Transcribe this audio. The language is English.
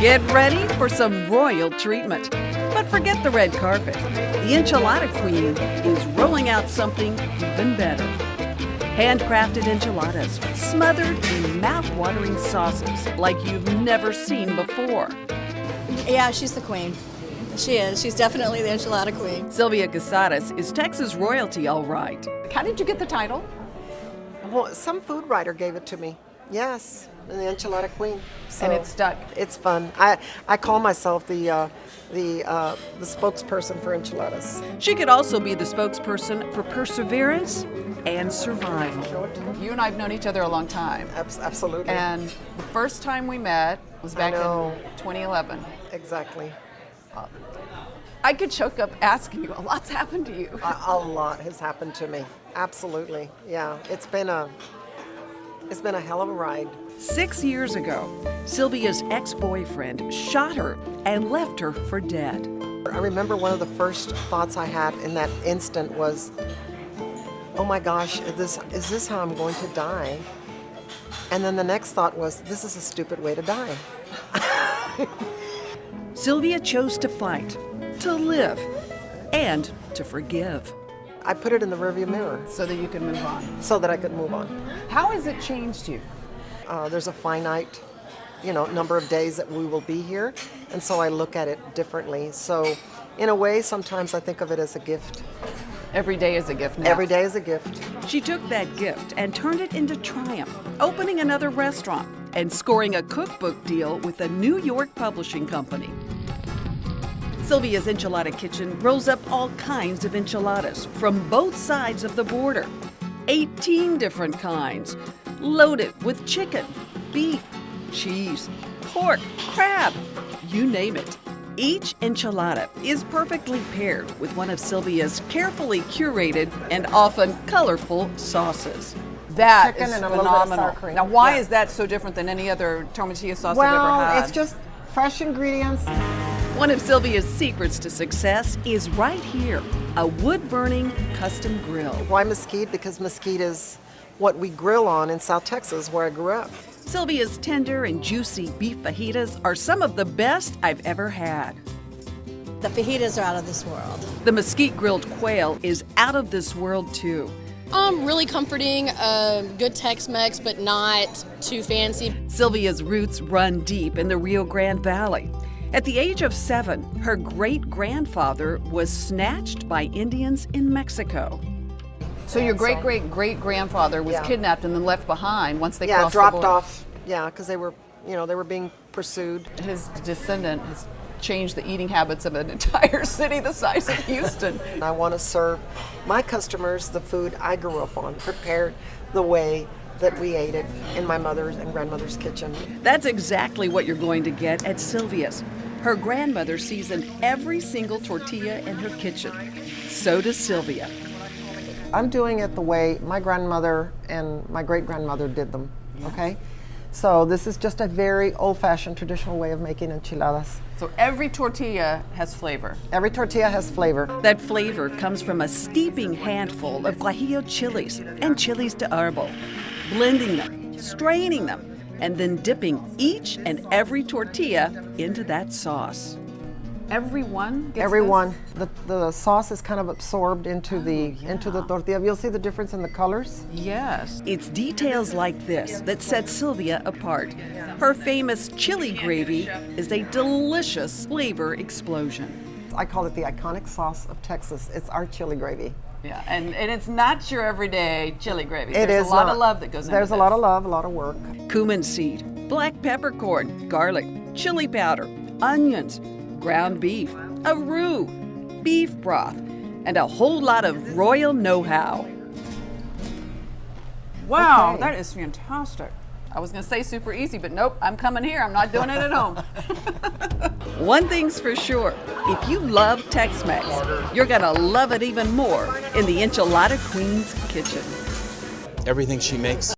Get ready for some royal treatment. But forget the red carpet. The Enchilada Queen is rolling out something even better. Handcrafted enchiladas, smothered in mouth-watering sauces like you've never seen before. Yeah, she's the queen. She is. She's definitely the Enchilada Queen. Sylvia is Texas royalty, all right. How did you get the title? Well, some food writer gave it to me. Yes, the Enchilada Queen. So And it stuck. It's fun. I call myself the spokesperson for enchiladas. She could also be the spokesperson for perseverance and survival. You and I have known each other a long time. Absolutely. And the first time we met was back in 2011. Exactly. I could choke up asking you. A lot's happened to you. A lot has happened to me. Absolutely. Yeah. It's been a hell of a ride. 6 years ago, Sylvia's ex-boyfriend shot her and left her for dead. I remember one of the first thoughts I had in that instant was, oh my gosh, is this how I'm going to die? And then the next thought was, this is a stupid way to die. Sylvia chose to fight, to live, and to forgive. I put it in the rearview mirror So that you can move on. so that I could move on. How has it changed you? There's a finite, number of days that we will be here, and so I look at it differently. So, in a way, sometimes I think of it as a gift. Every day is a gift now. Every day is a gift. She took that gift and turned it into triumph, opening another restaurant and scoring a cookbook deal with a New York publishing company. Sylvia's Enchilada Kitchen rolls up all kinds of enchiladas from both sides of the border. 18 different kinds, loaded with chicken, beef, cheese, pork, crab, you name it. Each enchilada is perfectly paired with one of Sylvia's carefully curated and often colorful sauces. That Chicken is and a little bit of phenomenal. sour cream. Now, why Yeah. is that so different than any other tortilla sauce I've ever Well, had? it's just fresh ingredients. One of Sylvia's secrets to success is right here, a wood-burning custom grill. Why mesquite? Because mesquite is what we grill on in South Texas, where I grew up. Sylvia's tender and juicy beef fajitas are some of the best I've ever had. The fajitas are out of this world. The mesquite grilled quail is out of this world too. Really comforting, good Tex-Mex, but not too fancy. Sylvia's roots run deep in the Rio Grande Valley. At the age of 7, her great-grandfather was snatched by Indians in Mexico. So your great-great-great-grandfather was Yeah. kidnapped and then left behind once they Yeah, crossed dropped the border. off. Yeah, because they were being pursued. His descendant has changed the eating habits of an entire city the size of Houston. And I want to serve my customers the food I grew up on, prepared the way that we ate it in my mother's and grandmother's kitchen. That's exactly what you're going to get at Sylvia's. Her grandmother seasoned every single tortilla in her kitchen. So does Sylvia. I'm doing it the way my grandmother and my great-grandmother did them, okay? So this is just a very old-fashioned traditional way of making enchiladas. So every tortilla has flavor. Every tortilla has flavor. That flavor comes from a steeping handful of guajillo chilies and chilies de árbol, blending them, straining them, and then dipping each and every tortilla into that sauce. Everyone gets Everyone, the sauce is kind of absorbed into the tortilla. You'll see the difference in the colors. this? Yes. It's details like this that set Sylvia apart. Her famous chili gravy is a delicious flavor explosion. I call it the iconic sauce of Texas. It's our chili gravy. Yeah, and it's not your everyday chili gravy. It There's is a lot not. of love that goes into There's this. a lot of love, a lot of work. Cumin seed, black peppercorn, garlic, chili powder, onions, ground beef, a roux, beef broth, and a whole lot of royal know-how. Wow, Okay. that is fantastic. I was going to say super easy, but nope, I'm coming here. I'm not doing it at home. One thing's for sure, if you love Tex-Mex, you're gonna love it even more in the Enchilada Queen's kitchen. Everything she makes